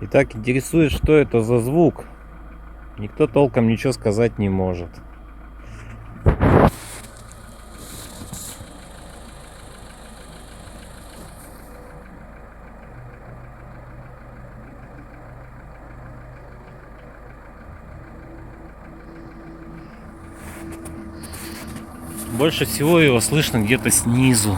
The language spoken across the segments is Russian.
Итак, интересует, что это за звук. Никто толком ничего сказать не может. Больше всего его слышно где-то снизу.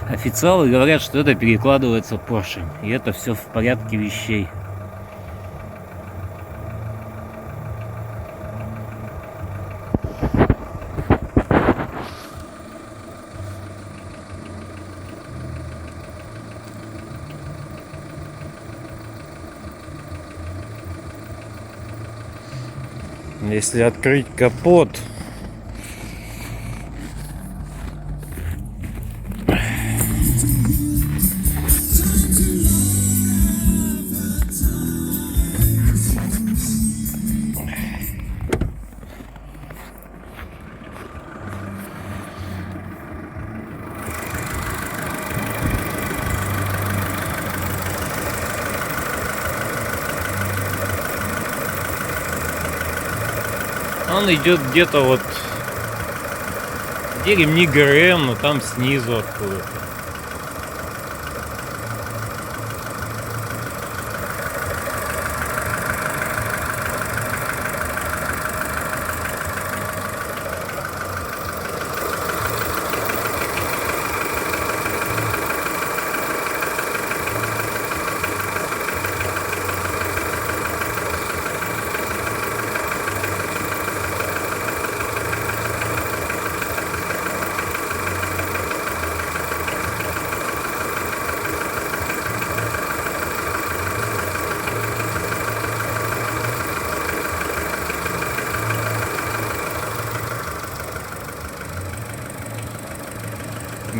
Официалы говорят, что это перекладывается поршень, и это все в порядке вещей. Если открыть капот, он идет где-то вот где ремни ГРМ, но там снизу откуда-то.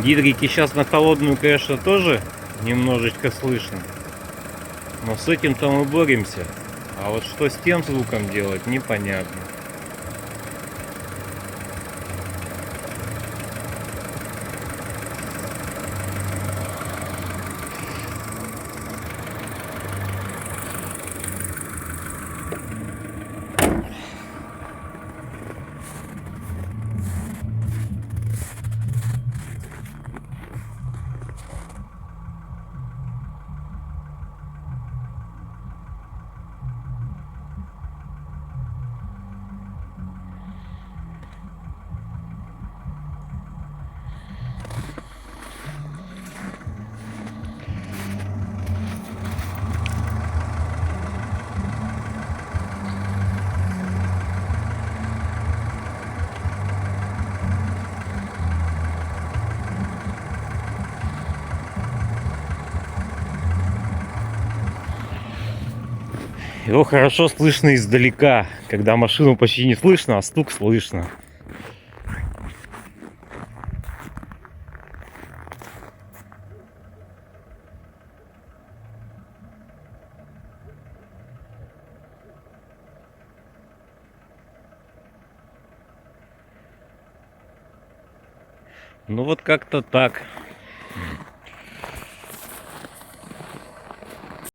Гидрики сейчас на холодную, конечно, тоже немножечко слышно. Но с этим-то мы боремся. А вот что с тем звуком делать, непонятно. Его хорошо слышно издалека, когда машину почти не слышно, а стук слышно. Ну вот как-то так.